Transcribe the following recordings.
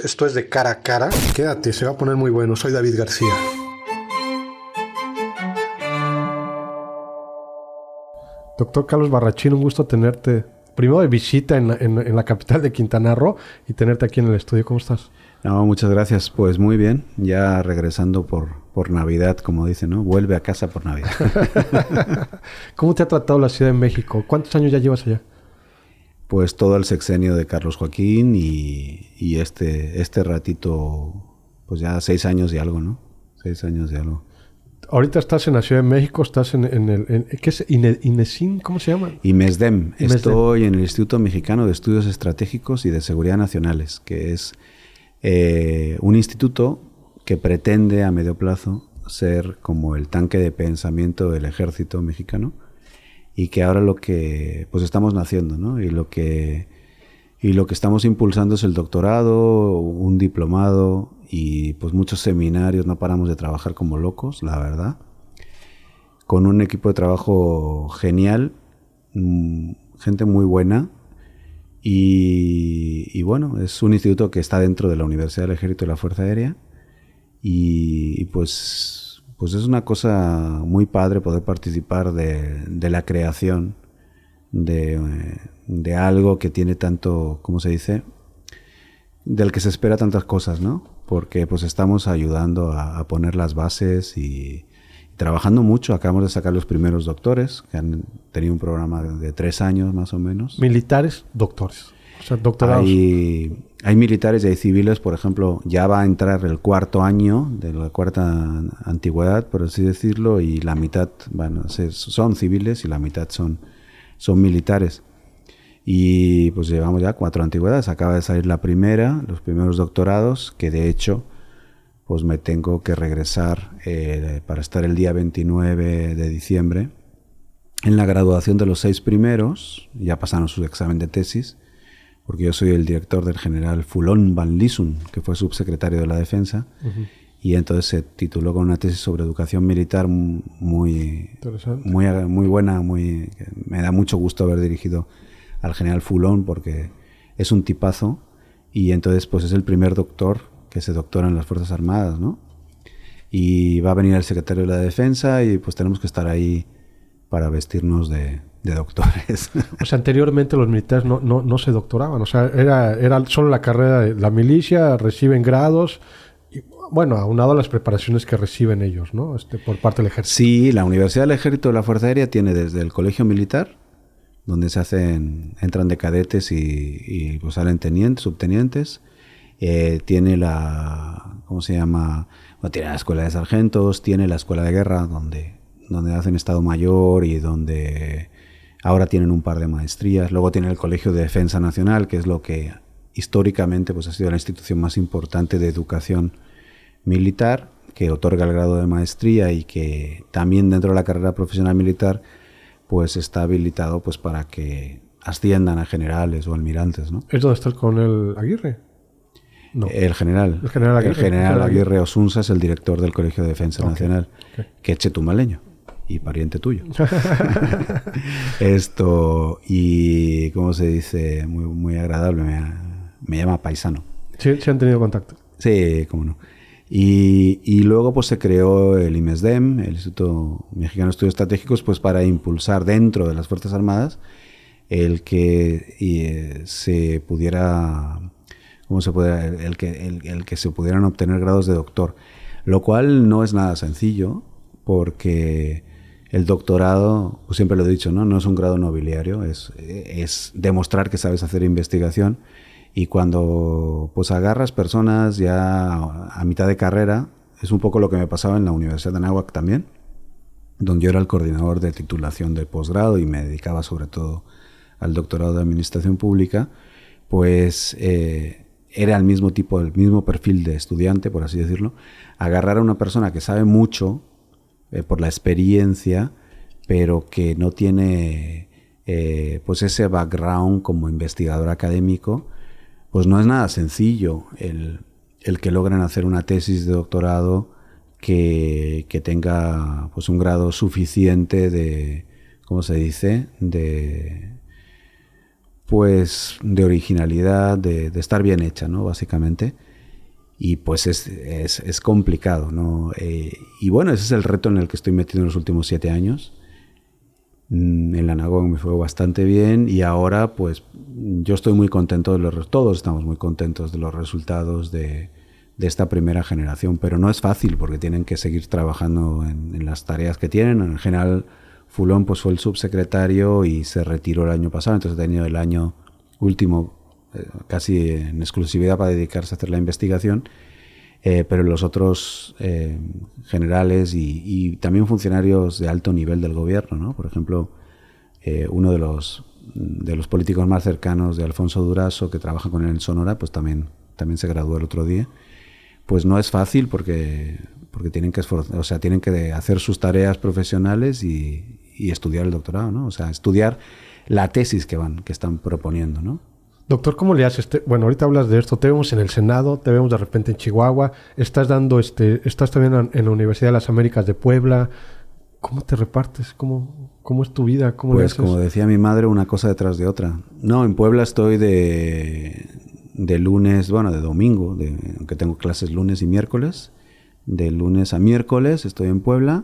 Esto es de cara a cara. Quédate, se va a poner muy bueno. Soy David García. Doctor Carlos Barrachín, un gusto tenerte. Primero de visita en la capital de Quintana Roo y tenerte aquí en el estudio. ¿Cómo estás? No, muchas gracias. Pues muy bien. Ya regresando por Navidad, como dicen, ¿no? Vuelve a casa por Navidad. ¿Cómo te ha tratado la Ciudad de México? ¿Cuántos años ya llevas allá? Pues todo el sexenio de Carlos Joaquín y este ratito, pues ya 6 años y algo, ¿no? 6 años y algo. Ahorita estás en la Ciudad de México, estás ¿qué es? ¿INESIM? ¿Cómo se llama? IMESDEM. Estoy en el Instituto Mexicano de Estudios Estratégicos y de Seguridad Nacionales, que es un instituto que pretende a medio plazo ser como el tanque de pensamiento del ejército mexicano y que ahora lo que pues estamos naciendo, ¿no? Y lo que estamos impulsando es el doctorado, un diplomado y pues muchos seminarios. No paramos de trabajar como locos, la verdad, con un equipo de trabajo genial, gente muy buena. Y bueno, es un instituto que está dentro de la Universidad del Ejército y la Fuerza Aérea y pues es una cosa muy padre poder participar de la creación de algo que tiene tanto, ¿cómo se dice? Del que se espera tantas cosas, ¿no? Porque pues estamos ayudando a poner las bases y trabajando mucho. Acabamos de sacar los primeros doctores que han tenido un programa de 3 años más o menos. Militares, doctores. O sea, doctorados. Hay militares y hay civiles, por ejemplo, ya va a entrar el 4.º año de la 4ª antigüedad, por así decirlo, y la mitad son civiles y la mitad son militares. Y pues llevamos ya 4 antigüedades. Acaba de salir la primera, los primeros doctorados, que de hecho pues me tengo que regresar para estar el día 29 de diciembre en la graduación de los 6 primeros. Ya pasaron su examen de tesis, porque yo soy el director del general Fulón Van Lisun, que fue subsecretario de la Defensa, y entonces se tituló con una tesis sobre educación militar muy buena, me da mucho gusto haber dirigido al general Fulón, porque es un tipazo, y entonces pues es el primer doctor que se doctora en las Fuerzas Armadas, ¿no? Y va a venir el secretario de la Defensa y pues tenemos que estar ahí para vestirnos de doctores. O sea, anteriormente los militares no se doctoraban. O sea, era solo la carrera de la milicia, reciben grados, y, bueno, aunado a las preparaciones que reciben ellos, ¿no? Por parte del ejército. Sí, la Universidad del Ejército de la Fuerza Aérea tiene desde el Colegio Militar, donde entran de cadetes y pues salen tenientes, subtenientes. Tiene ¿cómo se llama? Bueno, tiene la escuela de sargentos, tiene la escuela de guerra, donde hacen Estado Mayor y donde ahora tienen un par de maestrías. Luego tiene el Colegio de Defensa Nacional, que es lo que históricamente pues ha sido la institución más importante de educación militar, que otorga el grado de maestría y que también dentro de la carrera profesional militar pues está habilitado pues para que asciendan a generales o almirantes, ¿no? ¿Es donde está el coronel Aguirre? No. El general Aguirre Osunza es el director del Colegio de Defensa Nacional, que es chetumaleño y pariente tuyo. Y ¿cómo se dice? Muy, muy agradable, me llama paisano. Sí han tenido contacto. Sí, cómo no. Y luego pues se creó el IMESDEM, el Instituto Mexicano de Estudios Estratégicos, pues para impulsar dentro de las Fuerzas Armadas el que se pudiera... el que se pudieran obtener grados de doctor, lo cual no es nada sencillo, porque el doctorado, pues siempre lo he dicho, no es un grado nobiliario, es demostrar que sabes hacer investigación, y cuando pues agarras personas ya a mitad de carrera, es un poco lo que me pasaba en la Universidad de Anáhuac también, donde yo era el coordinador de titulación del posgrado y me dedicaba sobre todo al doctorado de Administración Pública, pues era el mismo perfil de estudiante, por así decirlo. Agarrar a una persona que sabe mucho por la experiencia, pero que no tiene pues ese background como investigador académico, pues no es nada sencillo el que logren hacer una tesis de doctorado que tenga pues un grado suficiente de, ¿cómo se dice?, de originalidad, de estar bien hecha, ¿no? Básicamente. y pues es complicado, ¿no? Y bueno, ese es el reto en el que estoy metido en los últimos 7 años. En la NAGOG me fue bastante bien y ahora pues yo estoy muy contento todos estamos muy contentos de los resultados de esta primera generación, pero no es fácil porque tienen que seguir trabajando en las tareas que tienen. En general, Fulón pues fue el subsecretario y se retiró el año pasado, entonces ha tenido el año último casi en exclusividad para dedicarse a hacer la investigación, pero los otros generales y también funcionarios de alto nivel del gobierno, ¿no? Por ejemplo, uno de los políticos más cercanos de Alfonso Durazo, que trabaja con él en Sonora, pues también se graduó el otro día. Pues no es fácil porque tienen que hacer sus tareas profesionales y estudiar el doctorado, ¿no? O sea, estudiar la tesis que están proponiendo, ¿no? Doctor, ¿cómo le haces? Bueno, ahorita hablas de esto, te vemos en el Senado, te vemos de repente en Chihuahua, estás también en la Universidad de las Américas de Puebla. ¿Cómo te repartes? ¿Cómo es tu vida? ¿Cómo le haces? Pues como decía mi madre, una cosa detrás de otra. No, en Puebla estoy de lunes, bueno, de domingo, aunque tengo clases lunes y miércoles. De lunes a miércoles estoy en Puebla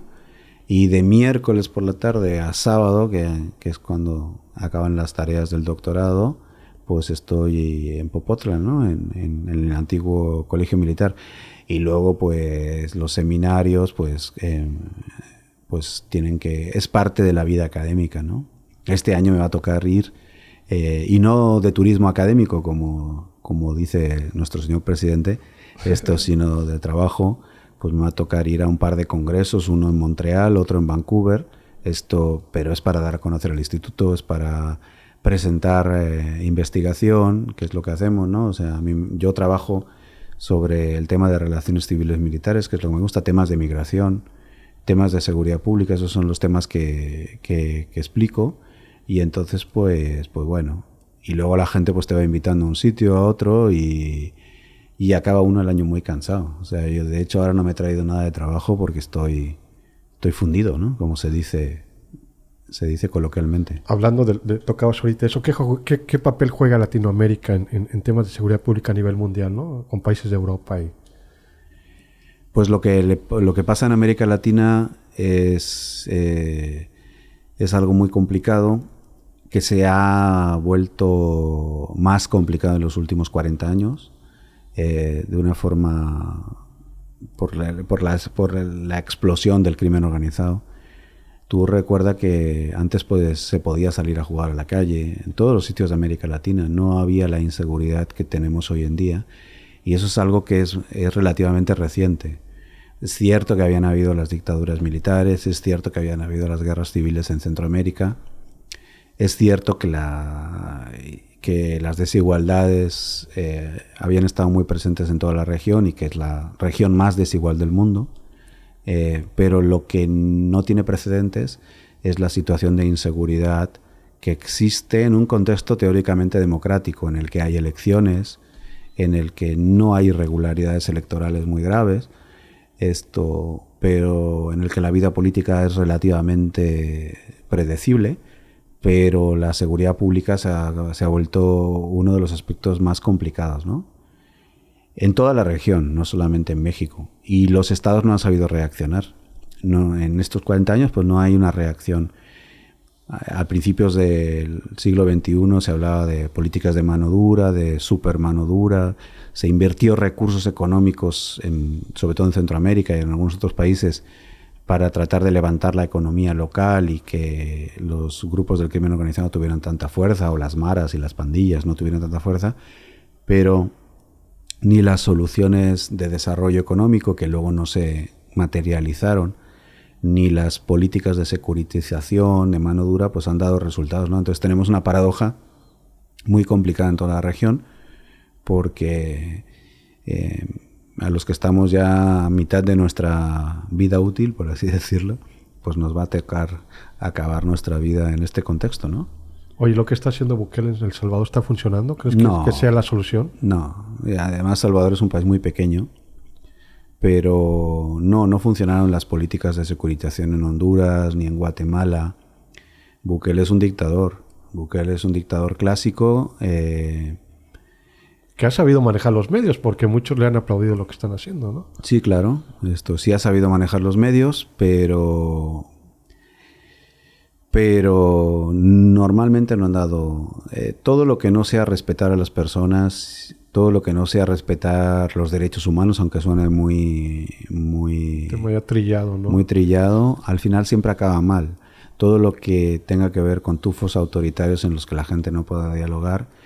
y de miércoles por la tarde a sábado, que es cuando acaban las tareas del doctorado, pues estoy en Popotla, ¿no? En el antiguo colegio militar. Y luego, pues, los seminarios, pues es parte de la vida académica, ¿no? Este año me va a tocar ir, y no de turismo académico, como dice nuestro señor presidente, sino de trabajo. Pues me va a tocar ir a un par de congresos, uno en Montreal, otro en Vancouver. Pero es para dar a conocer el instituto, es para presentar investigación, que es lo que hacemos, ¿no? O sea, yo trabajo sobre el tema de relaciones civiles militares, que es lo que me gusta, temas de migración, temas de seguridad pública, esos son los temas que explico. Y entonces, pues bueno, y luego la gente pues te va invitando a un sitio, a otro, y acaba uno el año muy cansado. O sea, yo de hecho ahora no me he traído nada de trabajo porque estoy fundido, ¿no? Como se dice coloquialmente. Hablando tocabas ahorita eso, ¿qué papel juega Latinoamérica en temas de seguridad pública a nivel mundial, ¿no? Con países de Europa Pues lo que pasa en América Latina es algo muy complicado, que se ha vuelto más complicado en los últimos 40 años, de una forma por la explosión del crimen organizado. Tú recuerda que antes pues se podía salir a jugar a la calle en todos los sitios de América Latina, no había la inseguridad que tenemos hoy en día, y eso es algo que es relativamente reciente. Es cierto que habían habido las dictaduras militares, es cierto que habían habido las guerras civiles en Centroamérica, es cierto que las desigualdades habían estado muy presentes en toda la región y que es la región más desigual del mundo. Pero lo que no tiene precedentes es la situación de inseguridad que existe en un contexto teóricamente democrático, en el que hay elecciones, en el que no hay irregularidades electorales muy graves, pero en el que la vida política es relativamente predecible, pero la seguridad pública se ha vuelto uno de los aspectos más complicados, ¿no? En toda la región, no solamente en México. Y los estados no han sabido reaccionar. No, en estos 40 años pues no hay una reacción. A principios del siglo XXI se hablaba de políticas de mano dura, de super mano dura. Se invirtió recursos económicos, sobre todo en Centroamérica y en algunos otros países, para tratar de levantar la economía local y que los grupos del crimen organizado no tuvieran tanta fuerza, o las maras y las pandillas no tuvieran tanta fuerza. Pero ni las soluciones de desarrollo económico, que luego no se materializaron, ni las políticas de securitización de mano dura, pues han dado resultados, ¿no? Entonces tenemos una paradoja muy complicada en toda la región, porque a los que estamos ya a mitad de nuestra vida útil, por así decirlo, pues nos va a tocar acabar nuestra vida en este contexto, ¿no? Oye, ¿lo que está haciendo Bukele en El Salvador está funcionando? ¿Crees que sea la solución? No. Y además, Salvador es un país muy pequeño, pero no funcionaron las políticas de securitización en Honduras ni en Guatemala. Bukele es un dictador. Bukele es un dictador clásico que ha sabido manejar los medios, porque muchos le han aplaudido lo que están haciendo, ¿no? Sí, claro. Esto sí ha sabido manejar los medios, pero normalmente no han dado todo lo que no sea respetar a las personas, todo lo que no sea respetar los derechos humanos, aunque suene muy trillado, ¿no? Muy trillado, al final siempre acaba mal. Todo lo que tenga que ver con tufos autoritarios en los que la gente no pueda dialogar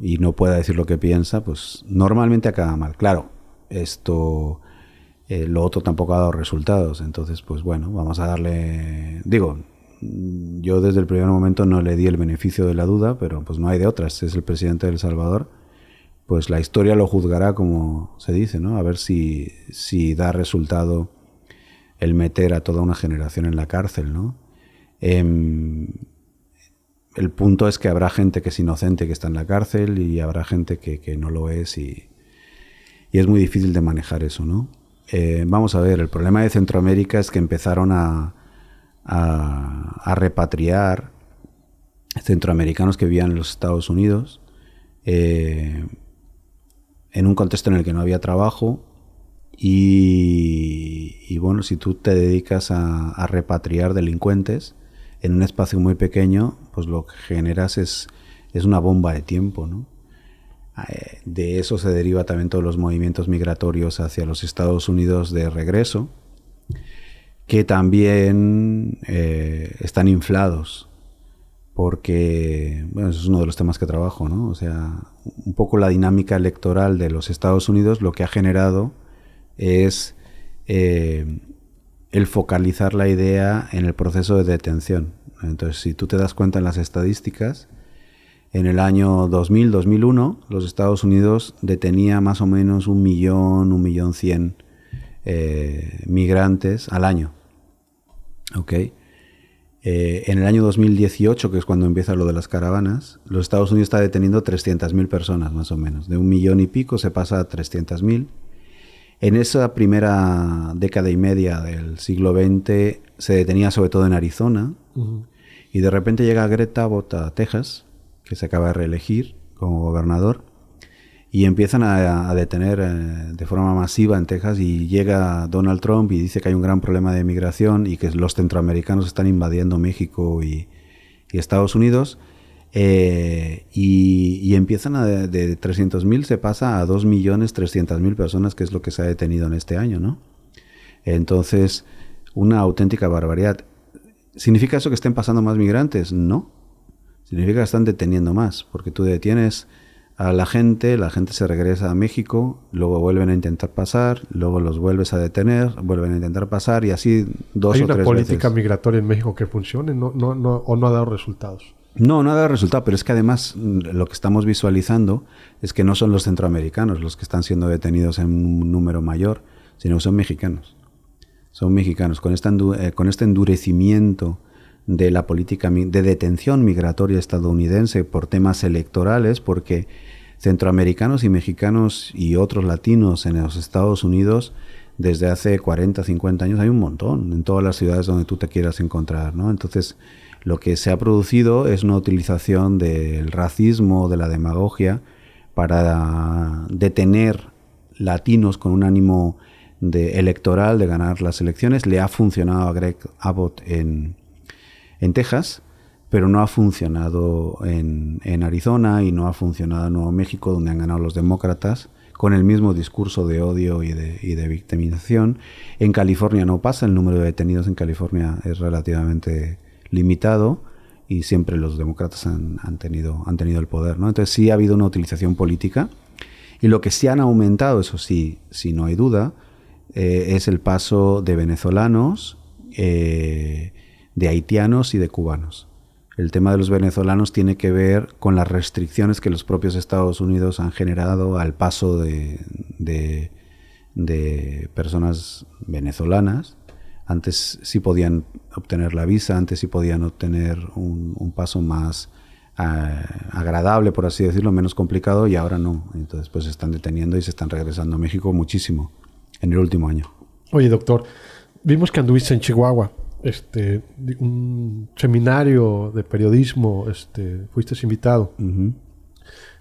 y no pueda decir lo que piensa, pues normalmente acaba mal. Claro, lo otro tampoco ha dado resultados, entonces pues bueno, vamos a darle, yo desde el primer momento no le di el beneficio de la duda, pero pues no hay de otras, es el presidente de El Salvador, pues la historia lo juzgará, como se dice, ¿no? A ver si da resultado el meter a toda una generación en la cárcel, ¿no? El punto es que habrá gente que es inocente que está en la cárcel y habrá gente que no lo es y es muy difícil de manejar eso, ¿no? Vamos a ver, el problema de Centroamérica es que empezaron a repatriar centroamericanos que vivían en los Estados Unidos en un contexto en el que no había trabajo y bueno, si tú te dedicas a repatriar delincuentes en un espacio muy pequeño, pues lo que generas es una bomba de tiempo, ¿no? De eso se deriva también todos los movimientos migratorios hacia los Estados Unidos de regreso, que también están inflados, porque, bueno, eso es uno de los temas que trabajo, ¿no? O sea, un poco la dinámica electoral de los Estados Unidos lo que ha generado es el focalizar la idea en el proceso de detención. Entonces, si tú te das cuenta en las estadísticas, en el año 2000, 2001, los Estados Unidos detenía más o menos 1.100.000 migrantes al año. ¿Okay? En el año 2018, que es cuando empieza lo de las caravanas, los Estados Unidos está deteniendo 300.000 personas más o menos. De 1 millón y pico se pasa a 300.000. En esa primera década y media del siglo XX se detenía sobre todo en Arizona. Uh-huh. Y de repente llega Greta Abbott a Texas, que se acaba de reelegir como gobernador, y empiezan a detener de forma masiva en Texas, y llega Donald Trump y dice que hay un gran problema de migración y que los centroamericanos están invadiendo México y Estados Unidos, y empiezan de 300.000 se pasa a 2.300.000 personas, que es lo que se ha detenido en este año, ¿no? Entonces, una auténtica barbaridad. ¿Significa eso que estén pasando más migrantes? No. Significa que están deteniendo más, porque tú detienes a la gente se regresa a México, luego vuelven a intentar pasar, luego los vuelves a detener, vuelven a intentar pasar, y así 2 o 3 veces. ¿Hay una política migratoria en México que funcione o no ha dado resultados? No ha dado resultado, pero es que además lo que estamos visualizando es que no son los centroamericanos los que están siendo detenidos en un número mayor, sino que son mexicanos. Son mexicanos. Con este endurecimiento de la política de detención migratoria estadounidense por temas electorales, porque centroamericanos y mexicanos y otros latinos en los Estados Unidos desde hace 40, 50 años hay un montón en todas las ciudades donde tú te quieras encontrar, ¿no? Entonces, lo que se ha producido es una utilización del racismo, de la demagogia, para detener latinos con un ánimo electoral de ganar las elecciones. Le ha funcionado a Greg Abbott en Texas, pero no ha funcionado en Arizona y no ha funcionado en Nuevo México, donde han ganado los demócratas con el mismo discurso de odio y de victimización. En California no pasa, el número de detenidos en California es relativamente limitado y siempre los demócratas han tenido el poder, ¿no? Entonces sí ha habido una utilización política, y lo que sí han aumentado, eso sí, no hay duda, es el paso de venezolanos, de haitianos y de cubanos. El tema de los venezolanos tiene que ver con las restricciones que los propios Estados Unidos han generado al paso de personas venezolanas. Antes sí podían obtener la visa, antes sí podían obtener un paso más agradable, por así decirlo, menos complicado, y ahora no. Entonces pues se están deteniendo y se están regresando a México muchísimo en el último año. Oye, doctor, vimos que anduviste en Chihuahua. Un seminario de periodismo, fuiste invitado. Uh-huh.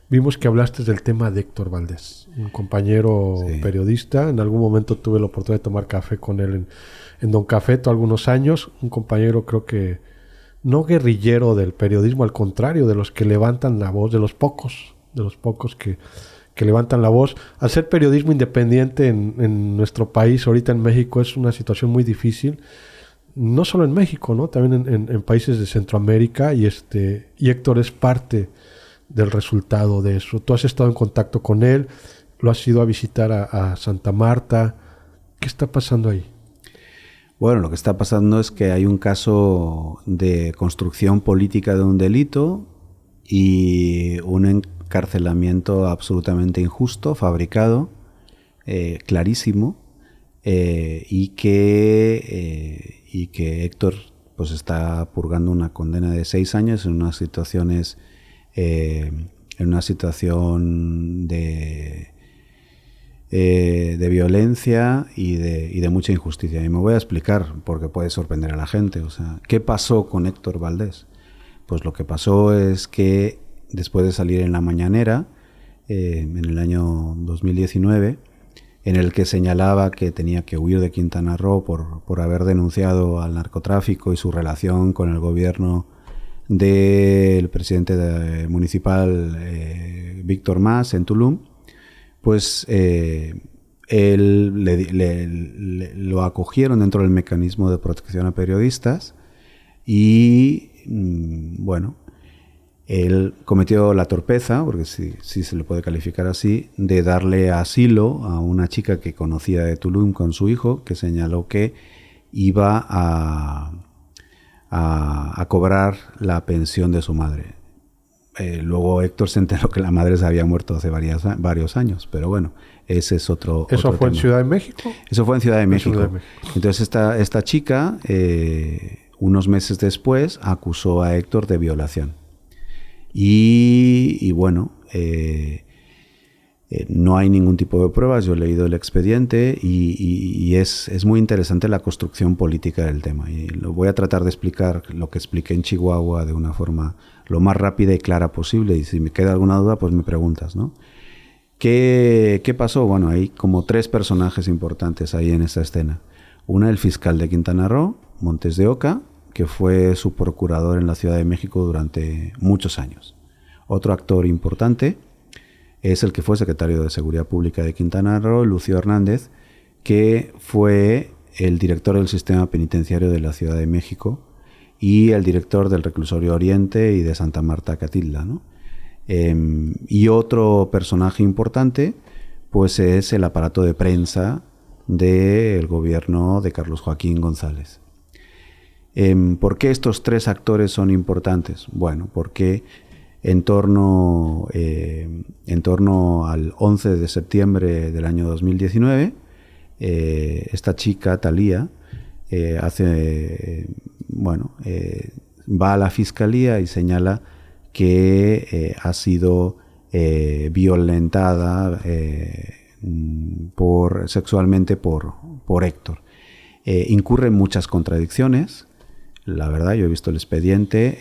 Vimos que hablaste del tema de Héctor Valdés, un compañero periodista. En algún momento tuve la oportunidad de tomar café con él en Don Cafeto algunos años. Un compañero, creo que no guerrillero del periodismo, al contrario, de los que levantan la voz, de los pocos que levantan la voz. Al ser periodismo independiente en nuestro país, ahorita en México, es una situación muy difícil. No solo en México, ¿no? También en países de Centroamérica. Y Héctor es parte del resultado de eso. Tú has estado en contacto con él, lo has ido a visitar a Santa Marta. ¿Qué está pasando ahí? Bueno, lo que está pasando es que hay un caso de construcción política de un delito y un encarcelamiento absolutamente injusto, fabricado, clarísimo, y que Héctor pues está purgando una condena de 6 años en unas situaciones de violencia y de mucha injusticia. Y me voy a explicar porque puede sorprender a la gente. O sea, ¿qué pasó con Héctor Valdés? Pues lo que pasó es que después de salir en La Mañanera, en el año 2019, en el que señalaba que tenía que huir de Quintana Roo por haber denunciado al narcotráfico y su relación con el gobierno del presidente municipal Víctor Mas en Tulum, pues lo acogieron dentro del mecanismo de protección a periodistas y bueno, él cometió la torpeza, porque sí se le puede calificar así, de darle asilo a una chica que conocía de Tulum con su hijo, que señaló que iba a cobrar la pensión de su madre. Luego Héctor se enteró que la madre se había muerto hace varios años, pero bueno, ese es otro ¿Eso otro fue tema. en Ciudad de México? Eso fue en Ciudad de México. Ciudad de México. Entonces esta chica, unos meses después, acusó a Héctor de violación. Y bueno, no hay ningún tipo de pruebas. Yo he leído el expediente y es muy interesante la construcción política del tema. Y lo voy a tratar de explicar lo que expliqué en Chihuahua de una forma lo más rápida y clara posible. Y si me queda alguna duda, pues me preguntas, ¿no? ¿Qué pasó? Bueno, hay como 3 personajes importantes ahí en esta escena. Una, el fiscal de Quintana Roo, Montes de Oca, que fue su procurador en la Ciudad de México durante muchos años. Otro actor importante es el que fue secretario de Seguridad Pública de Quintana Roo, Lucio Hernández, que fue el director del sistema penitenciario de la Ciudad de México y el director del Reclusorio Oriente y de Santa Marta Catitla, ¿no? Y otro personaje importante pues es el aparato de prensa del gobierno de Carlos Joaquín González. ¿Por qué estos 3 actores son importantes? Bueno, porque en torno al 11 de septiembre del año 2019, esta chica, Thalía, va a la fiscalía y señala que ha sido violentada sexualmente por Héctor. Incurre en muchas contradicciones. La verdad, yo he visto el expediente.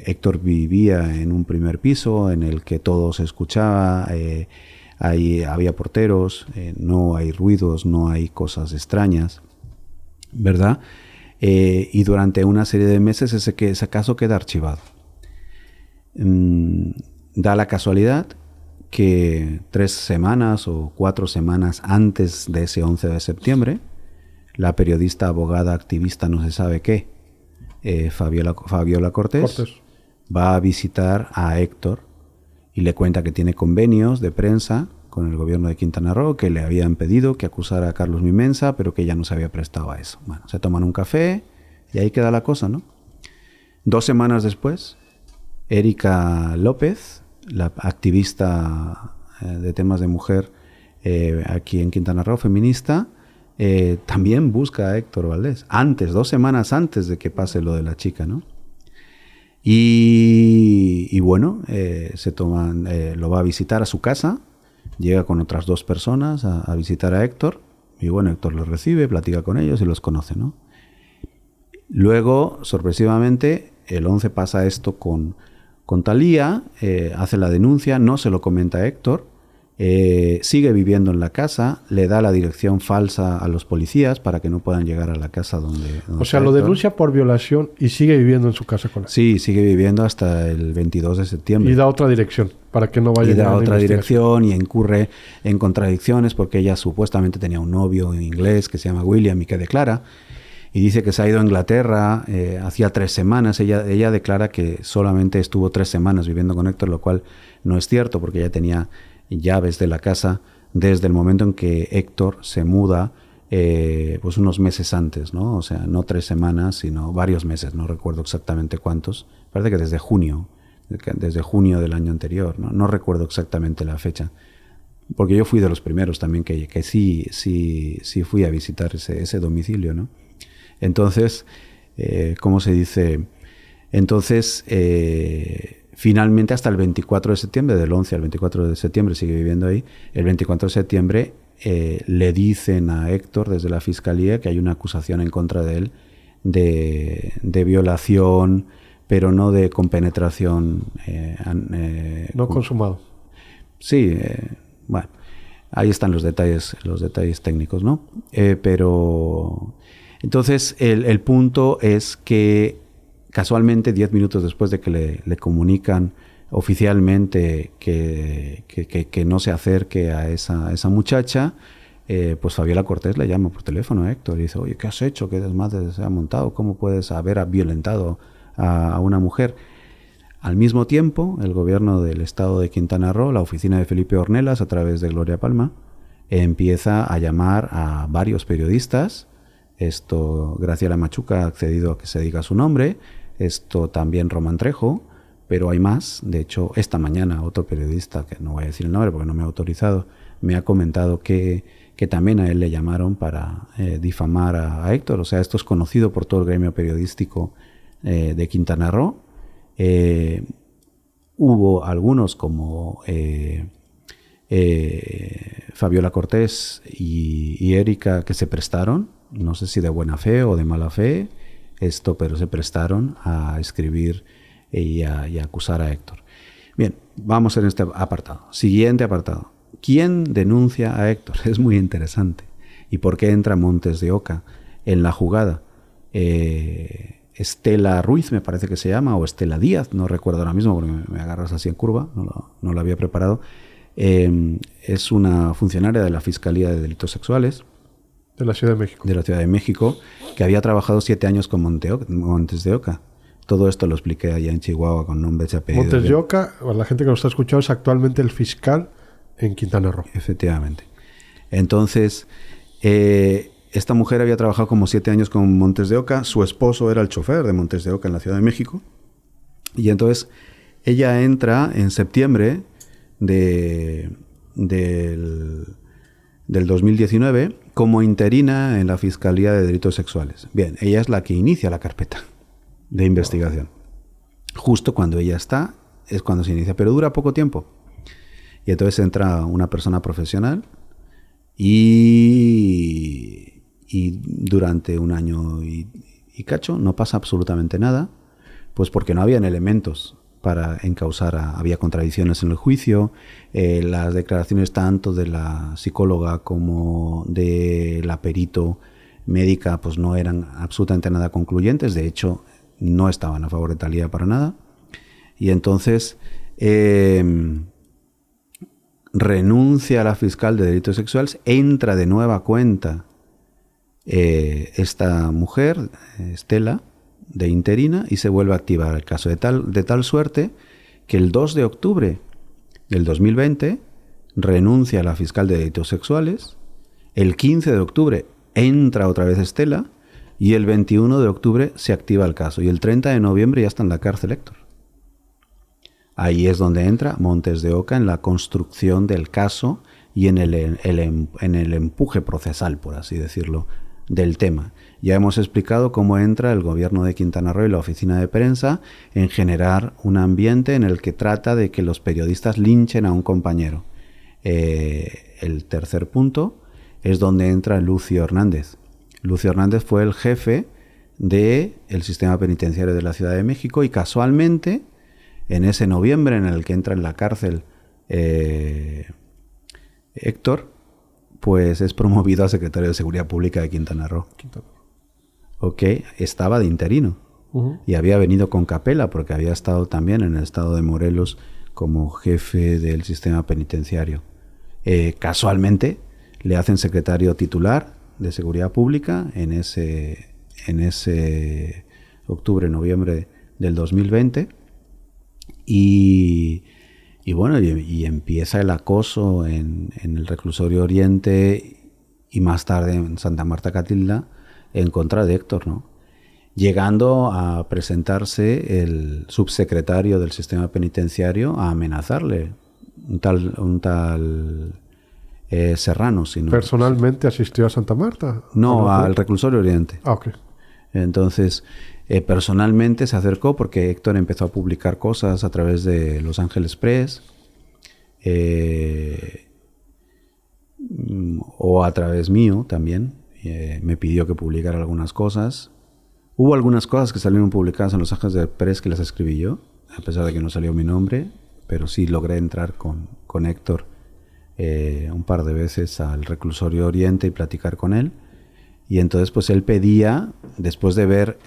Héctor vivía en un primer piso en el que todo se escuchaba. Ahí había porteros, no hay ruidos, no hay cosas extrañas, ¿verdad? Y durante una serie de meses ese caso queda archivado. Da la casualidad que 3 semanas o 4 semanas antes de ese 11 de septiembre, la periodista, abogada, activista, no se sabe qué, Fabiola Cortés, va a visitar a Héctor y le cuenta que tiene convenios de prensa con el gobierno de Quintana Roo, que le habían pedido que acusara a Carlos Mimensa, pero que ella no se había prestado a eso. Bueno, se toman un café y ahí queda la cosa, ¿no? 2 semanas después, Erika López, la activista de temas de mujer aquí en Quintana Roo, feminista, también busca a Héctor Valdés, 2 semanas antes de que pase lo de la chica, ¿no? Y bueno, lo va a visitar a su casa, llega con otras 2 personas a visitar a Héctor, y bueno, Héctor los recibe, platica con ellos y los conoce, ¿no? Luego, sorpresivamente, el 11 pasa esto con con Thalía, hace la denuncia, no se lo comenta a Héctor, sigue viviendo en la casa, le da la dirección falsa a los policías para que no puedan llegar a la casa donde o sea, lo denuncia por violación y sigue viviendo en su casa con él. Sí, sigue viviendo hasta el 22 de septiembre. Y da otra dirección para que no vaya y da otra dirección y incurre en contradicciones porque ella supuestamente tenía un novio en inglés que se llama William y que declara y dice que se ha ido a Inglaterra hacía 3 semanas. Ella declara que solamente estuvo 3 semanas viviendo con Héctor, lo cual no es cierto porque ella tenía llaves de la casa desde el momento en que Héctor se muda, pues unos meses antes, ¿no? O sea, no 3 semanas, sino varios meses, no recuerdo exactamente cuántos. Parece que desde junio del año anterior, ¿no? No recuerdo exactamente la fecha, porque yo fui de los primeros también que sí fui a visitar ese domicilio, ¿no? Entonces, ¿cómo se dice? Entonces, finalmente hasta el 24 de septiembre, del 11 al 24 de septiembre sigue viviendo ahí. El 24 de septiembre le dicen a Héctor desde la fiscalía que hay una acusación en contra de él de violación, pero no de compenetración. No consumado. Sí, bueno, ahí están los detalles técnicos, ¿no? Pero entonces el punto es que casualmente 10 minutos después de que le comunican oficialmente que no se acerque a esa muchacha, pues Fabiola Cortés le llama por teléfono a Héctor y dice: oye, ¿qué has hecho? ¿Qué desmadre se ha montado? ¿Cómo puedes haber violentado a una mujer? Al mismo tiempo, el gobierno del estado de Quintana Roo, la oficina de Felipe Ornelas, a través de Gloria Palma, empieza a llamar a varios periodistas. Graciela Machuca ha accedido a que se diga su nombre, también Román Trejo, pero hay más. De hecho, esta mañana otro periodista, que no voy a decir el nombre porque no me ha autorizado, me ha comentado que también a él le llamaron para difamar a Héctor. O sea, esto es conocido por todo el gremio periodístico de Quintana Roo. Hubo algunos como Fabiola Cortés y Erika que se prestaron, no sé si de buena fe o de mala fe, pero se prestaron a escribir y a acusar a Héctor. Bien, vamos en este apartado. Siguiente apartado. ¿Quién denuncia a Héctor? Es muy interesante. ¿Y por qué entra Montes de Oca en la jugada? Estela Ruiz, me parece que se llama, o Estela Díaz, no recuerdo ahora mismo porque me agarras así en curva, no lo había preparado. Es una funcionaria de la Fiscalía de Delitos Sexuales. De la Ciudad de México. De la Ciudad de México, que había trabajado 7 años con Montes de Oca. Todo esto lo expliqué allá en Chihuahua con nombres y apellidos. Montes de Oca, o la gente que nos está escuchando, es actualmente el fiscal en Quintana Roo. Efectivamente. Entonces, esta mujer había trabajado como 7 años con Montes de Oca. Su esposo era el chofer de Montes de Oca en la Ciudad de México. Y entonces ella entra en septiembre del 2019 como interina en la Fiscalía de Delitos Sexuales. Bien, ella es la que inicia la carpeta de investigación. Justo cuando ella está, es cuando se inicia, pero dura poco tiempo. Y entonces entra una persona profesional y durante 1 año y cacho no pasa absolutamente nada, pues porque no habían elementos para encausar. Había contradicciones en el juicio, las declaraciones tanto de la psicóloga como de la perito médica pues no eran absolutamente nada concluyentes. De hecho, no estaban a favor de Thalía para nada. Y entonces renuncia a la fiscal de delitos sexuales, entra de nueva cuenta esta mujer, Estela, de interina, y se vuelve a activar el caso de tal suerte que el 2 de octubre del 2020 renuncia a la fiscal de delitos sexuales, el 15 de octubre entra otra vez Estela y el 21 de octubre se activa el caso y el 30 de noviembre ya está en la cárcel Héctor. Ahí es donde entra Montes de Oca en la construcción del caso y en el empuje procesal, por así decirlo, del tema. Ya hemos explicado cómo entra el gobierno de Quintana Roo y la oficina de prensa en generar un ambiente en el que trata de que los periodistas linchen a un compañero. El tercer punto es donde entra Lucio Hernández. Lucio Hernández fue el jefe del sistema penitenciario de la Ciudad de México y casualmente En ese noviembre en el que entra en la cárcel Héctor, pues es promovido a secretario de Seguridad Pública de Quintana Roo. Ok, estaba de interino y había venido con capela porque había estado también en el estado de Morelos como jefe del sistema penitenciario. Casualmente le hacen secretario titular de Seguridad Pública en ese octubre-noviembre del 2020 y bueno, y empieza el acoso en el reclusorio Oriente y más tarde en Santa Marta Catilda en contra de Héctor, ¿no? Llegando a presentarse el subsecretario del sistema penitenciario a amenazarle, un tal Serrano. ¿Personalmente asistió a Santa Marta? No, al reclusorio Oriente. Ah, ok. Entonces, personalmente se acercó porque Héctor empezó a publicar cosas a través de Los Ángeles Press o a través mío también. Me pidió que publicara algunas cosas. Hubo algunas cosas que salieron publicadas en Los Ángeles Press que las escribí yo, a pesar de que no salió mi nombre, pero sí logré entrar con Héctor un par de veces al reclusorio Oriente y platicar con él. Y entonces pues él pedía, después de ver,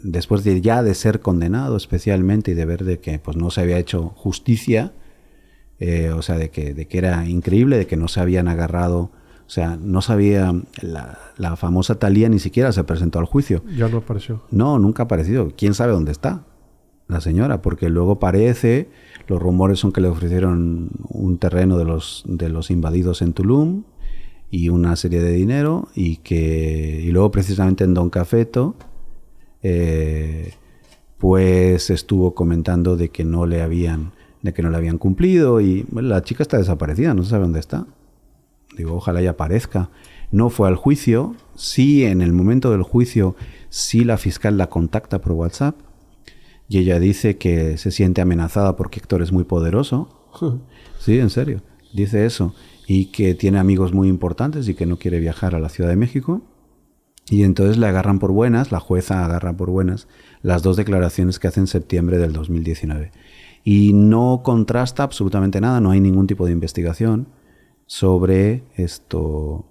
después de ya de ser condenado especialmente y de ver de que pues no se había hecho justicia, o sea, de que era increíble, de que no se habían agarrado, o sea, no sabía, la famosa Thalía ni siquiera se presentó al juicio. Ya no apareció. No, nunca ha aparecido. ¿Quién sabe dónde está la señora? Porque luego parece, los rumores son que le ofrecieron un terreno de los invadidos en Tulum y una serie de dinero y luego precisamente en Don Cafeto pues estuvo comentando de que no le habían cumplido y bueno, la chica está desaparecida, no se sabe dónde está. Digo, ojalá ya aparezca. No fue al juicio. Sí, en el momento del juicio, sí la fiscal la contacta por WhatsApp. Y ella dice que se siente amenazada porque Héctor es muy poderoso. Sí, en serio. Dice eso. Y que tiene amigos muy importantes y que no quiere viajar a la Ciudad de México. Y entonces le agarran por buenas, la jueza agarra por buenas las dos declaraciones que hace en septiembre del 2019. Y no contrasta absolutamente nada, no hay ningún tipo de investigación sobre esto,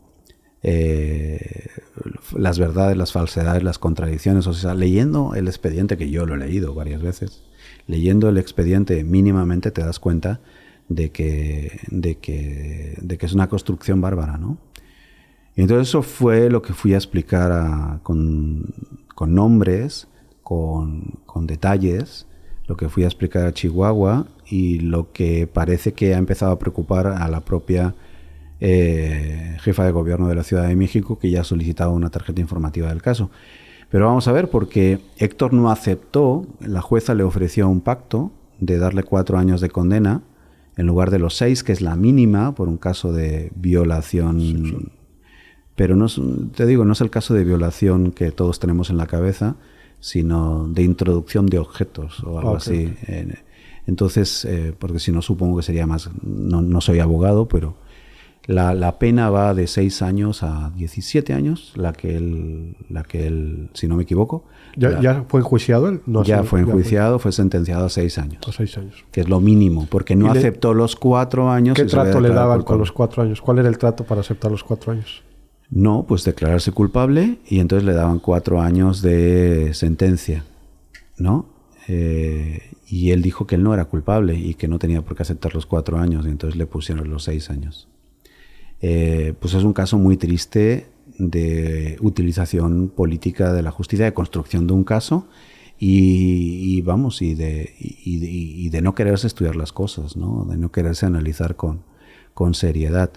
las verdades, las falsedades, las contradicciones. O sea, leyendo el expediente, que yo lo he leído varias veces, leyendo el expediente mínimamente te das cuenta de que es una construcción bárbara, ¿no? Y entonces eso fue lo que fui a explicar con nombres, con detalles, lo que fui a explicar a Chihuahua y lo que parece que ha empezado a preocupar a la propia jefa de gobierno de la Ciudad de México, que ya ha solicitado una tarjeta informativa del caso. Pero vamos a ver, porque Héctor no aceptó, la jueza le ofreció un pacto de darle 4 años de condena en lugar de los 6, que es la mínima por un caso de violación. Sí. Pero no te digo, no es el caso de violación que todos tenemos en la cabeza, sino de introducción de objetos o algo así. Entonces, porque si no supongo que sería más, no soy abogado, pero la pena va de 6 años a 17 años, la que él, si no me equivoco. ¿Ya fue enjuiciado él? No, ya fue enjuiciado, fue sentenciado a 6 años. A 6 años. Que es lo mínimo, porque no aceptó los 4 años. ¿Qué trato le daban con los 4 años? ¿Cuál era el trato para aceptar los 4 años? No, pues declararse culpable y entonces le daban 4 años de sentencia, ¿no? Y él dijo que él no era culpable y que no tenía por qué aceptar los 4 años y entonces le pusieron los 6 años. Pues es un caso muy triste de utilización política de la justicia, de construcción de un caso y de no quererse estudiar las cosas, ¿no? De no quererse analizar con seriedad.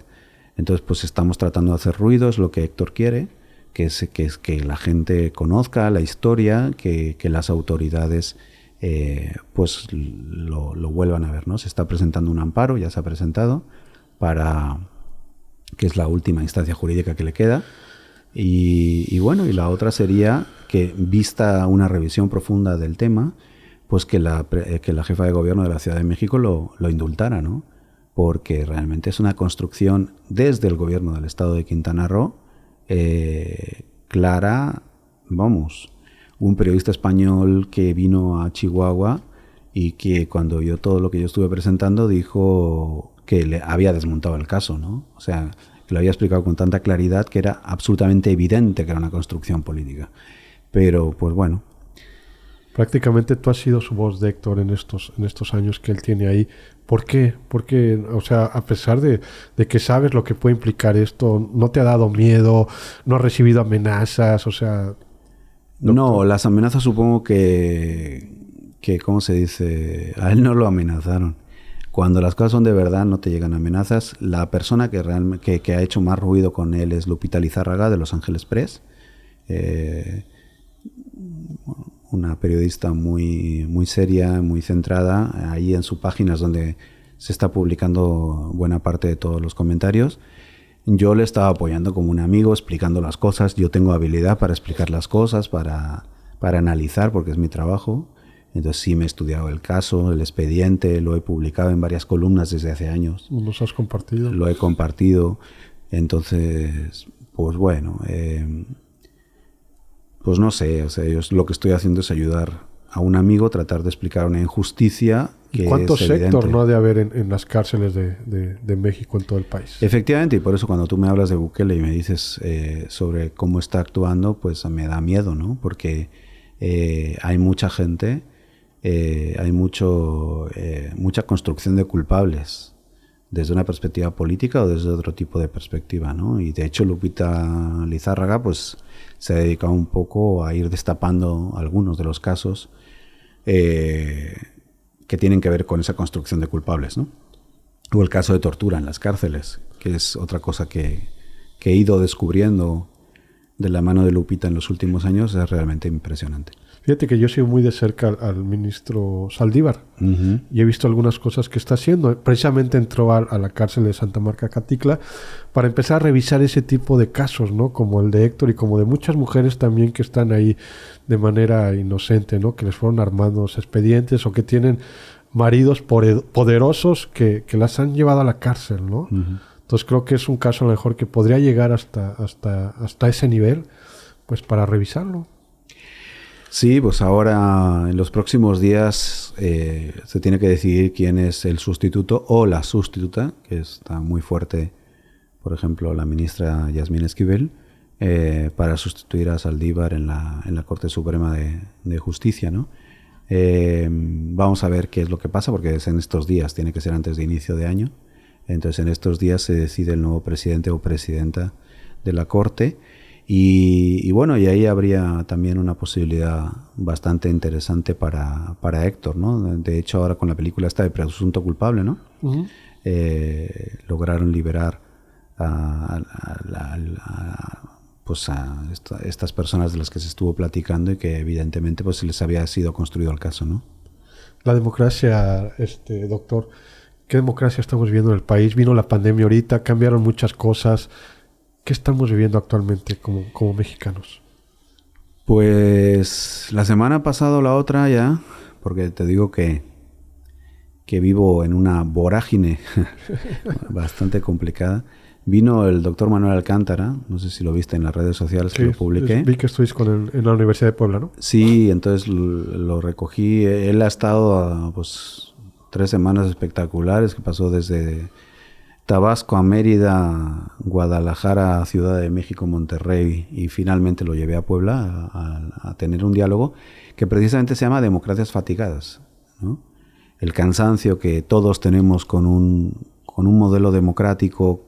Entonces, pues estamos tratando de hacer ruido, es lo que Héctor quiere, que es que la gente conozca la historia, que las autoridades pues lo vuelvan a ver, ¿no? Se está presentando un amparo, ya se ha presentado, que es la última instancia jurídica que le queda. Y bueno, y la otra sería que, vista una revisión profunda del tema, pues que la jefa de gobierno de la Ciudad de México lo indultara, ¿no? Porque realmente es una construcción desde el gobierno del estado de Quintana Roo, clara, vamos, un periodista español que vino a Chihuahua y que cuando oyó todo lo que yo estuve presentando dijo que le había desmontado el caso, ¿no? O sea, que lo había explicado con tanta claridad que era absolutamente evidente que era una construcción política. Pero, pues bueno. Prácticamente tú has sido su voz de Héctor en estos años que él tiene ahí. ¿Por qué? Porque, o sea, a pesar de que sabes lo que puede implicar esto, ¿no te ha dado miedo? ¿No has recibido amenazas? O sea... Doctor. No, las amenazas supongo que, ¿cómo se dice? A él no lo amenazaron. Cuando las cosas son de verdad no te llegan amenazas. La persona que ha hecho más ruido con él es Lupita Lizárraga de Los Ángeles Press. Una periodista muy, muy seria, muy centrada. Ahí en su página es donde se está publicando buena parte de todos los comentarios. Yo le estaba apoyando como un amigo, explicando las cosas. Yo tengo habilidad para explicar las cosas, para analizar, porque es mi trabajo. Entonces sí me he estudiado el caso, el expediente, lo he publicado en varias columnas desde hace años. ¿Los has compartido? Lo he compartido. Entonces, pues bueno, pues no sé, o sea, yo lo que estoy haciendo es ayudar a un amigo, tratar de explicar una injusticia que ¿cuántos es evidente. Héctor no ha de haber en las cárceles de México en todo el país? Efectivamente, y por eso cuando tú me hablas de Bukele y me dices sobre cómo está actuando, pues me da miedo, ¿no? Porque hay mucha gente, hay mucha construcción de culpables desde una perspectiva política o desde otro tipo de perspectiva, ¿no? Y de hecho Lupita Lizárraga pues se ha dedicado un poco a ir destapando algunos de los casos que tienen que ver con esa construcción de culpables, ¿no? O el caso de tortura en las cárceles, que es otra cosa que he ido descubriendo de la mano de Lupita en los últimos años, es realmente impresionante. Fíjate que yo sigo muy de cerca al ministro Saldívar y he visto algunas cosas que está haciendo. Precisamente entró a la cárcel de Santa Marta Catitla para empezar a revisar ese tipo de casos, ¿no? Como el de Héctor y como de muchas mujeres también que están ahí de manera inocente, ¿no? Que les fueron armando expedientes o que tienen maridos poderosos que las han llevado a la cárcel, ¿no? Entonces creo que es un caso a lo mejor que podría llegar hasta ese nivel, pues para revisarlo. Sí, pues ahora en los próximos días se tiene que decidir quién es el sustituto o la sustituta, que está muy fuerte, por ejemplo, la ministra Yasmín Esquivel, para sustituir a Saldívar en la Corte Suprema de Justicia, ¿no? Vamos a ver qué es lo que pasa, porque es en estos días, tiene que ser antes de inicio de año. Entonces en estos días se decide el nuevo presidente o presidenta de la Corte. Y bueno, y ahí habría también una posibilidad bastante interesante para Héctor, ¿no? De hecho, ahora con la película esta de Presunto Culpable, ¿no? Lograron liberar a estas personas de las que se estuvo platicando y que evidentemente pues les había sido construido el caso, ¿no? La democracia, doctor, ¿qué democracia estamos viviendo en el país? Vino la pandemia ahorita, cambiaron muchas cosas. ¿Qué estamos viviendo actualmente como mexicanos? Pues la semana pasada o la otra ya, porque te digo que vivo en una vorágine bastante complicada. Vino el doctor Manuel Alcántara, no sé si lo viste en las redes sociales, sí, que lo publiqué. Vi que estuviste en la Universidad de Puebla, ¿no? Sí, entonces lo recogí. Él ha estado pues 3 semanas espectaculares, que pasó desde Tabasco a Mérida, Guadalajara, Ciudad de México, Monterrey, y finalmente lo llevé a Puebla a tener un diálogo que precisamente se llama Democracias Fatigadas, ¿no? El cansancio que todos tenemos con un modelo democrático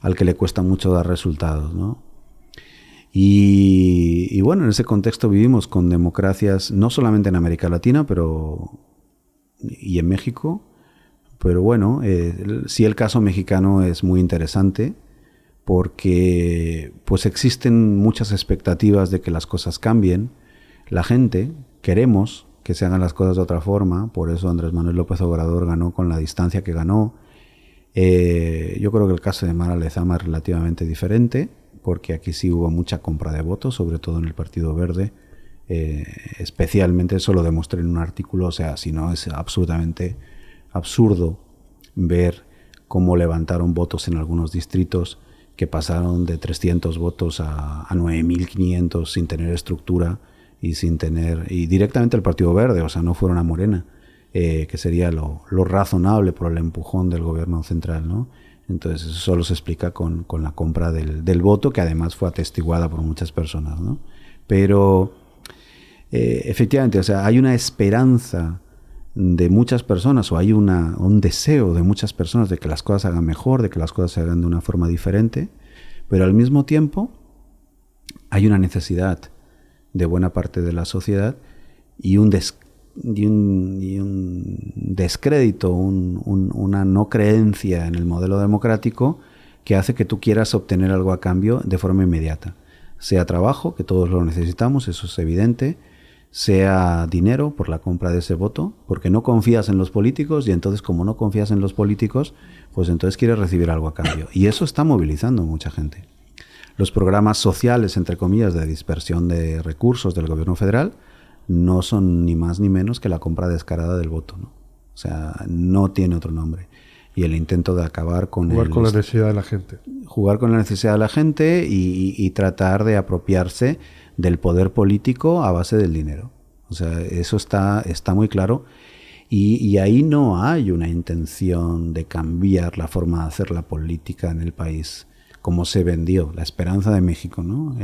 al que le cuesta mucho dar resultados, ¿no? Y bueno, en ese contexto vivimos con democracias no solamente en América Latina, y en México. Pero bueno, sí, el caso mexicano es muy interesante porque pues existen muchas expectativas de que las cosas cambien. La gente queremos que se hagan las cosas de otra forma, por eso Andrés Manuel López Obrador ganó con la distancia que ganó. Yo creo que el caso de Mara Lezama es relativamente diferente, porque aquí sí hubo mucha compra de votos, sobre todo en el Partido Verde. Especialmente eso lo demostré en un artículo, o sea, si no es absolutamente absurdo ver cómo levantaron votos en algunos distritos que pasaron de 300 votos a 9.500 sin tener estructura, y sin tener, y directamente al Partido Verde, o sea, no fueron a Morena, que sería lo razonable por el empujón del gobierno central, ¿no? Entonces eso solo se explica con la compra del voto, que además fue atestiguada por muchas personas, ¿no? Pero efectivamente, o sea, hay una esperanza de muchas personas, o hay un deseo de muchas personas de que las cosas se hagan mejor, de que las cosas se hagan de una forma diferente, pero al mismo tiempo hay una necesidad de buena parte de la sociedad y un descrédito, una no creencia en el modelo democrático que hace que tú quieras obtener algo a cambio de forma inmediata. Sea trabajo, que todos lo necesitamos, eso es evidente, sea dinero por la compra de ese voto, porque no confías en los políticos y entonces como no confías en los políticos, pues entonces quieres recibir algo a cambio. Y eso está movilizando mucha gente. Los programas sociales, entre comillas, de dispersión de recursos del gobierno federal no son ni más ni menos que la compra descarada del voto, ¿no? O sea, no tiene otro nombre. Y el intento de acabar con jugar con la necesidad de la gente. Jugar con la necesidad de la gente y tratar de apropiarse del poder político a base del dinero. O sea, eso está muy claro. Y ahí no hay una intención de cambiar la forma de hacer la política en el país, como se vendió, la esperanza de México, ¿no?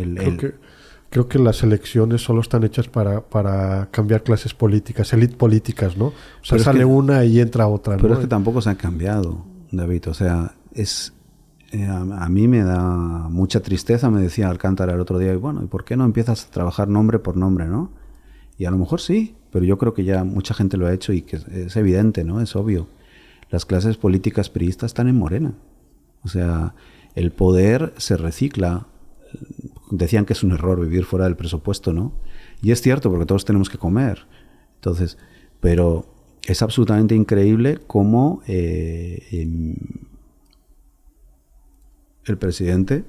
Creo que las elecciones solo están hechas para cambiar clases políticas, élites políticas, ¿no? O sea, sale una y entra otra, ¿no? Pero es que tampoco se han cambiado, David. O sea, a mí me da mucha tristeza, me decía Alcántara el otro día, y bueno, ¿y por qué no empiezas a trabajar nombre por nombre, no? Y a lo mejor sí, pero yo creo que ya mucha gente lo ha hecho y que es evidente, ¿no? Es obvio. Las clases políticas priistas están en Morena. O sea, el poder se recicla. Decían que es un error vivir fuera del presupuesto, ¿no? Y es cierto, porque todos tenemos que comer. Entonces, pero es absolutamente increíble cómo el presidente,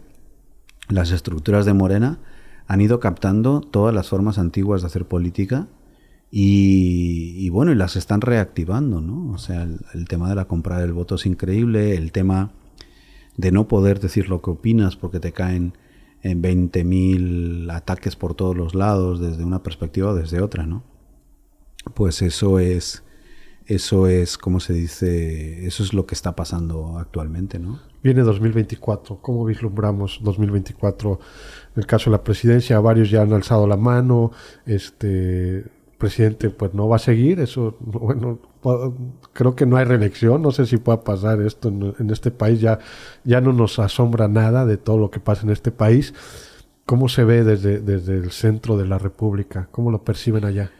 las estructuras de Morena, han ido captando todas las formas antiguas de hacer política y bueno, y las están reactivando, ¿no? O sea, el tema de la compra del voto es increíble, el tema de no poder decir lo que opinas porque te caen en 20.000 ataques por todos los lados, desde una perspectiva o desde otra, ¿no? Pues eso es, ¿cómo se dice? Eso es lo que está pasando actualmente, ¿no? Viene 2024. ¿Cómo vislumbramos 2024? En el caso de la presidencia, varios ya han alzado la mano. Presidente, pues no va a seguir. Eso, bueno, creo que no hay reelección. No sé si pueda pasar esto en este país. Ya no nos asombra nada de todo lo que pasa en este país. ¿Cómo se ve desde el centro de la República? ¿Cómo lo perciben allá?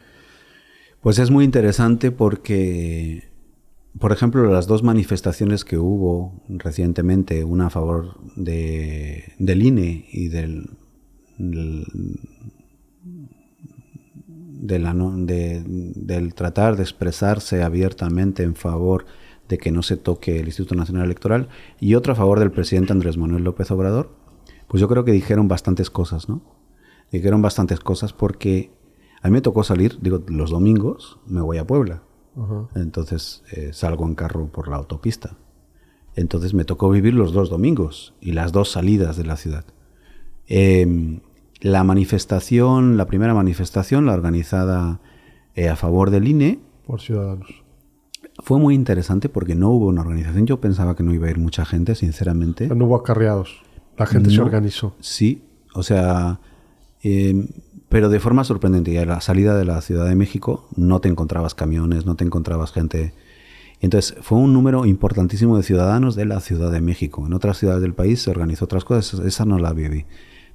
Pues es muy interesante porque, por ejemplo, las dos manifestaciones que hubo recientemente, una a favor del INE y del tratar de expresarse abiertamente en favor de que no se toque el Instituto Nacional Electoral, y otra a favor del presidente Andrés Manuel López Obrador, pues yo creo que dijeron bastantes cosas, ¿no? Dijeron bastantes cosas porque a mí me tocó salir, los domingos me voy a Puebla. Uh-huh. Entonces salgo en carro por la autopista. Entonces me tocó vivir los dos domingos y las dos salidas de la ciudad. La primera manifestación, la organizada a favor del INE, por Ciudadanos, fue muy interesante porque no hubo una organización. Yo pensaba que no iba a ir mucha gente, sinceramente. No hubo acarreados. La gente se organizó. Sí, o sea, pero de forma sorprendente. Y a la salida de la Ciudad de México no te encontrabas camiones, no te encontrabas gente. Entonces fue un número importantísimo de ciudadanos de la Ciudad de México. En otras ciudades del país se organizó otras cosas, esa no la viví.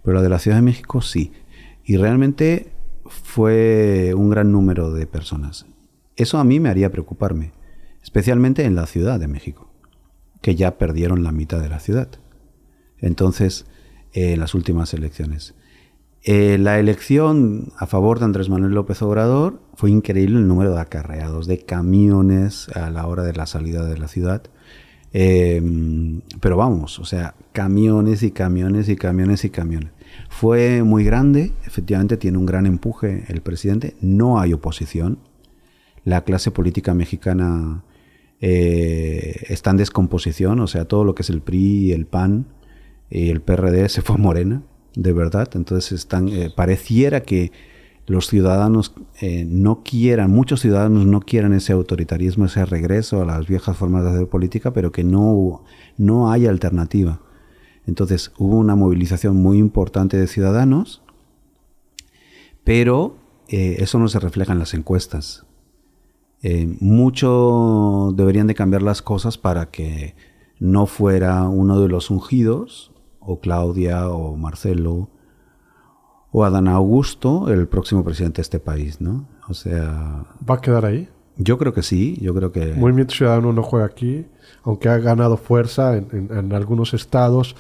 Pero la de la Ciudad de México sí. Y realmente fue un gran número de personas. Eso a mí me haría preocuparme, especialmente en la Ciudad de México, que ya perdieron la mitad de la ciudad. Entonces, en las últimas elecciones. La elección a favor de Andrés Manuel López Obrador fue increíble el número de acarreados, de camiones a la hora de la salida de la ciudad. Pero vamos, o sea, camiones y camiones y camiones y camiones. Fue muy grande, efectivamente tiene un gran empuje el presidente, no hay oposición. La clase política mexicana está en descomposición, o sea, todo lo que es el PRI, el PAN y el PRD se fue a Morena, de verdad. Entonces pareciera que los ciudadanos no quieran, muchos ciudadanos no quieran ese autoritarismo, ese regreso a las viejas formas de hacer política, pero que no hay alternativa. Entonces hubo una movilización muy importante de ciudadanos, pero eso no se refleja en las encuestas. Mucho deberían de cambiar las cosas para que no fuera uno de los ungidos, o Claudia, o Marcelo, o Adán Augusto, el próximo presidente de este país, ¿no? O sea... ¿Va a quedar ahí? Yo creo que sí, yo creo que... Movimiento Ciudadano no juega aquí, aunque ha ganado fuerza en algunos estados,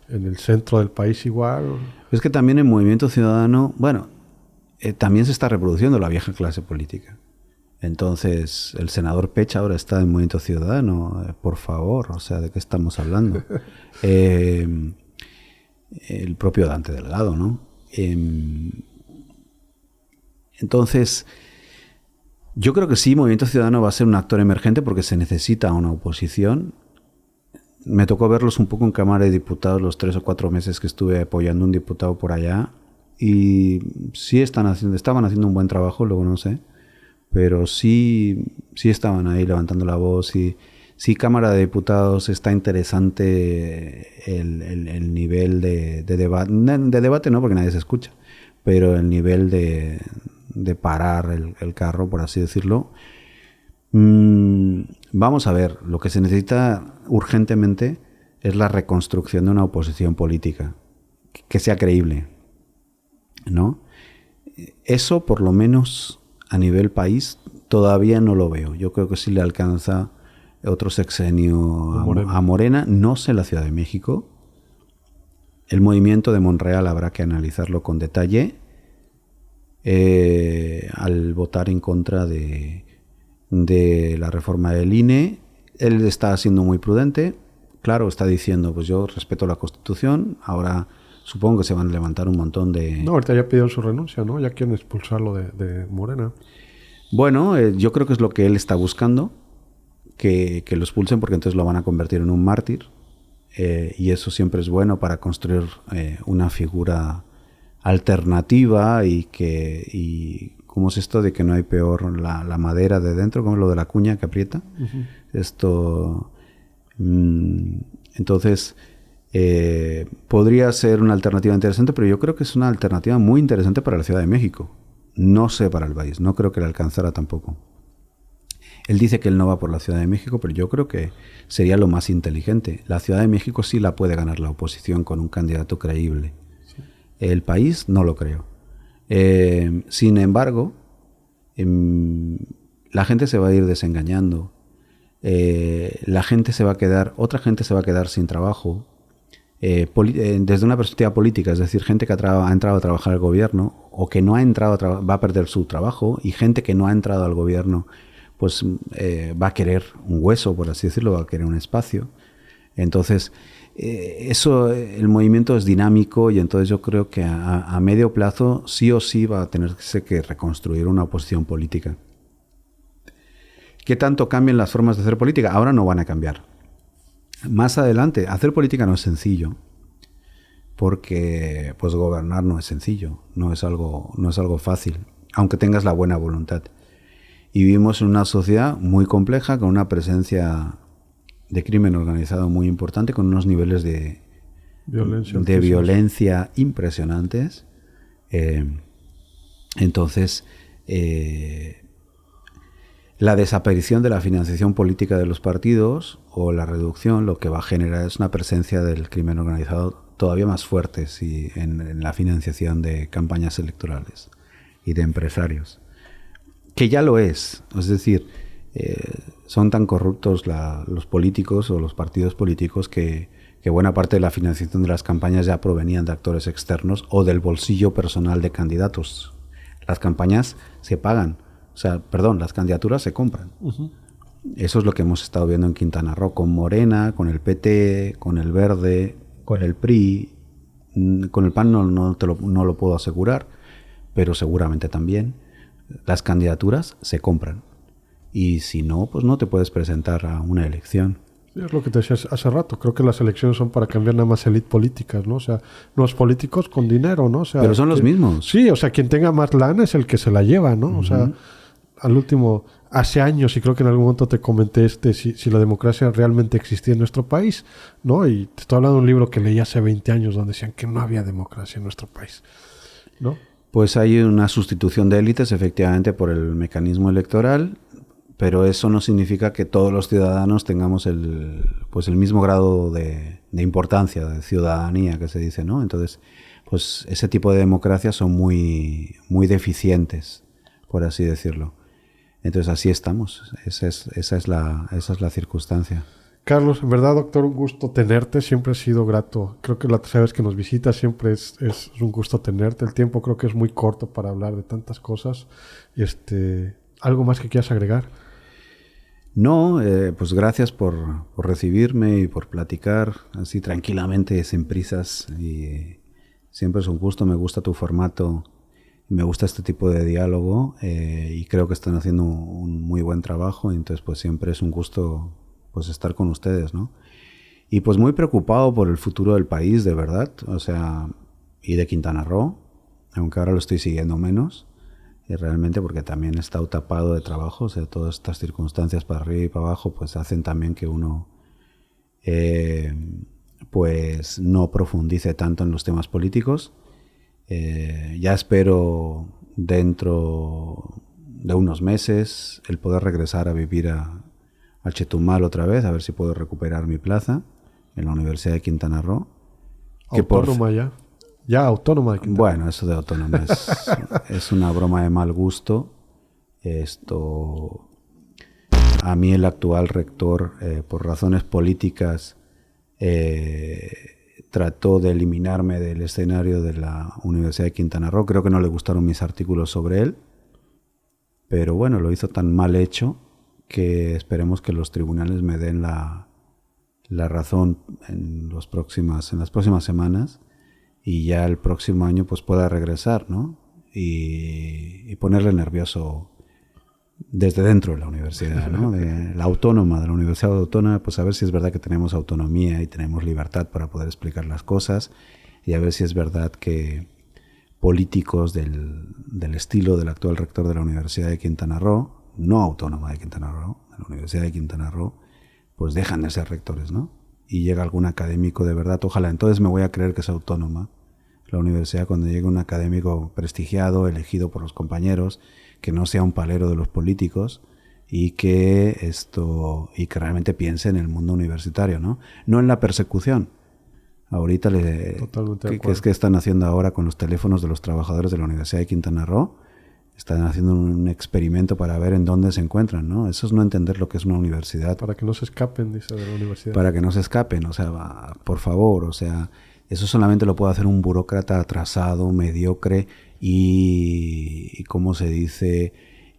en el centro del país igual. Es que también el Movimiento Ciudadano, bueno, también se está reproduciendo la vieja clase política. Entonces, el senador Pecha ahora está en Movimiento Ciudadano, por favor, o sea, ¿de qué estamos hablando? El propio Dante Delgado, ¿no? Entonces, yo creo que sí, Movimiento Ciudadano va a ser un actor emergente porque se necesita una oposición. Me tocó verlos un poco en Cámara de Diputados los 3 o 4 meses que estuve apoyando a un diputado por allá, y sí estaban haciendo un buen trabajo, luego no sé, pero sí estaban ahí levantando la voz. Y sí, Cámara de Diputados está interesante el nivel de debate. De debate no, porque nadie se escucha, pero el nivel de parar el carro, por así decirlo. Vamos a ver, lo que se necesita urgentemente es la reconstrucción de una oposición política que sea creíble, ¿no? Eso, por lo menos a nivel país, todavía no lo veo. Yo creo que sí le alcanza otro sexenio a Morena, no sé la Ciudad de México. El movimiento de Monreal habrá que analizarlo con detalle al votar en contra de la reforma del INE. Él está siendo muy prudente. Claro, está diciendo, pues yo respeto la Constitución. Ahora supongo que se van a levantar un montón de... No, ahorita ya pidieron su renuncia, ¿no? Ya quieren expulsarlo de Morena. Bueno, yo creo que es lo que él está buscando, que lo expulsen, porque entonces lo van a convertir en un mártir. Y eso siempre es bueno para construir una figura alternativa y ¿cómo es esto de que no hay peor la madera de dentro? ¿Cómo es lo de la cuña que aprieta? Uh-huh. Esto... entonces, podría ser una alternativa interesante, pero yo creo que es una alternativa muy interesante para la Ciudad de México. No sé para el país, no creo que le alcanzara tampoco. Él dice que él no va por la Ciudad de México, pero yo creo que sería lo más inteligente. La Ciudad de México sí la puede ganar la oposición con un candidato creíble. Sí. El país no lo creo. Sin embargo, la gente se va a ir desengañando. Otra gente se va a quedar sin trabajo. Desde una perspectiva política, es decir, gente que ha entrado a trabajar al gobierno o que no ha entrado va a perder su trabajo, y gente que no ha entrado al gobierno pues va a querer un hueso, por así decirlo, va a querer un espacio. Entonces, el movimiento es dinámico, y entonces yo creo que a medio plazo sí o sí va a tenerse que reconstruir una oposición política. ¿Qué tanto cambian las formas de hacer política? Ahora no van a cambiar. Más adelante, hacer política no es sencillo, porque pues gobernar no es sencillo, no es algo fácil, aunque tengas la buena voluntad. Y vivimos en una sociedad muy compleja, con una presencia de crimen organizado muy importante, con unos niveles de violencia impresionantes. Entonces, la desaparición de la financiación política de los partidos, o la reducción, lo que va a generar es una presencia del crimen organizado todavía más fuerte en la financiación de campañas electorales y de empresarios. Que ya lo es decir, son tan corruptos los políticos o los partidos políticos que buena parte de la financiación de las campañas ya provenían de actores externos o del bolsillo personal de candidatos. Las campañas se pagan, las candidaturas se compran. Uh-huh. Eso es lo que hemos estado viendo en Quintana Roo, con Morena, con el PT, con el Verde, con el PRI. Con el PAN no lo puedo asegurar, pero seguramente también. Las candidaturas se compran, y si no, pues no te puedes presentar a una elección. Sí, es lo que te decía hace rato. Creo que las elecciones son para cambiar nada más élites políticas, ¿no? O sea, los políticos con dinero, ¿no? O sea, pero son los mismos. Sí, o sea, quien tenga más lana es el que se la lleva, ¿no? Uh-huh. O sea, al último, hace años, y creo que en algún momento te comenté si la democracia realmente existía en nuestro país, ¿no? Y te estoy hablando de un libro que leí hace 20 años donde decían que no había democracia en nuestro país, ¿no? Pues hay una sustitución de élites, efectivamente, por el mecanismo electoral, pero eso no significa que todos los ciudadanos tengamos el mismo grado de importancia, de ciudadanía, que se dice, ¿no? Entonces, pues ese tipo de democracias son muy, muy deficientes, por así decirlo. Entonces así estamos, esa es la circunstancia. Carlos, en verdad, doctor, un gusto tenerte, siempre ha sido grato. Creo que la tercera vez que nos visitas siempre es un gusto tenerte. El tiempo creo que es muy corto para hablar de tantas cosas. ¿Algo más que quieras agregar? No, pues gracias por recibirme y por platicar así tranquilamente, sin prisas. Y siempre es un gusto, me gusta tu formato. Me gusta este tipo de diálogo y creo que están haciendo un muy buen trabajo, y entonces pues siempre es un gusto pues estar con ustedes, ¿no? Y pues muy preocupado por el futuro del país, de verdad, o sea, y de Quintana Roo, aunque ahora lo estoy siguiendo menos, y realmente porque también he estado tapado de trabajo, o sea, todas estas circunstancias para arriba y para abajo pues hacen también que uno pues no profundice tanto en los temas políticos. Ya espero dentro de unos meses el poder regresar a vivir al Chetumal otra vez, a ver si puedo recuperar mi plaza en la Universidad de Quintana Roo. Autónoma ya. Ya autónoma de Quintana Roo. Bueno, eso de autónoma es una broma de mal gusto. A mí el actual rector, por razones políticas, trató de eliminarme del escenario de la Universidad de Quintana Roo. Creo que no le gustaron mis artículos sobre él, pero bueno, lo hizo tan mal hecho que esperemos que los tribunales me den la razón en las próximas semanas, y ya el próximo año pues pueda regresar, ¿no? Y ponerle nervioso desde dentro de la universidad, ¿no? De la autónoma, de la Universidad Autónoma, pues a ver si es verdad que tenemos autonomía y tenemos libertad para poder explicar las cosas, y a ver si es verdad que políticos del estilo del actual rector de la Universidad de Quintana Roo, no autónoma de Quintana Roo, de la Universidad de Quintana Roo, pues dejan de ser rectores, ¿no? Y llega algún académico de verdad, ojalá entonces me voy a creer que es autónoma la universidad cuando llegue un académico prestigiado, elegido por los compañeros, que no sea un palero de los políticos, y que realmente piense en el mundo universitario, ¿no? No en la persecución. Ahorita ¿qué es que están haciendo ahora con los teléfonos de los trabajadores de la Universidad de Quintana Roo? Están haciendo un experimento para ver en dónde se encuentran, ¿no? Eso es no entender lo que es una universidad. Para que no se escapen, dice, de la universidad. Para que no se escapen, o sea, por favor, o sea, eso solamente lo puede hacer un burócrata atrasado, mediocre y ¿cómo se dice?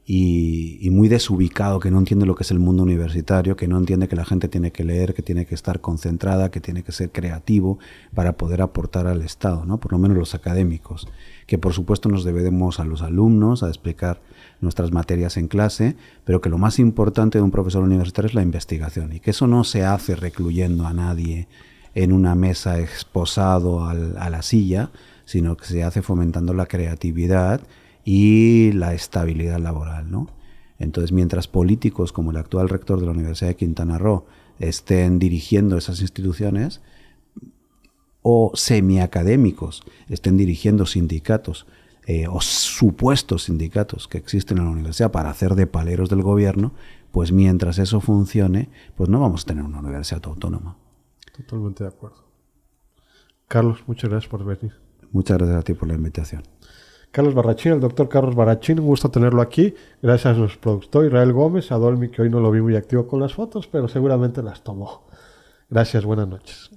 Y muy desubicado, que no entiende lo que es el mundo universitario, que no entiende que la gente tiene que leer, que tiene que estar concentrada, que tiene que ser creativo para poder aportar al Estado, ¿no? Por lo menos los académicos, que por supuesto nos debemos a los alumnos, a explicar nuestras materias en clase, pero que lo más importante de un profesor universitario es la investigación, y que eso no se hace recluyendo a nadie en una mesa esposado a la silla, sino que se hace fomentando la creatividad y la estabilidad laboral, ¿no? Entonces, mientras políticos como el actual rector de la Universidad de Quintana Roo estén dirigiendo esas instituciones, o semiacadémicos estén dirigiendo sindicatos o supuestos sindicatos que existen en la universidad para hacer de paleros del gobierno, pues mientras eso funcione, pues no vamos a tener una universidad autónoma. Totalmente de acuerdo. Carlos, muchas gracias por venir. Muchas gracias a ti por la invitación. Carlos Barrachín, el doctor Carlos Barrachín, un gusto tenerlo aquí. Gracias a nuestro productor Israel Gómez, a Dolmi, que hoy no lo vi muy activo con las fotos, pero seguramente las tomó. Gracias, buenas noches.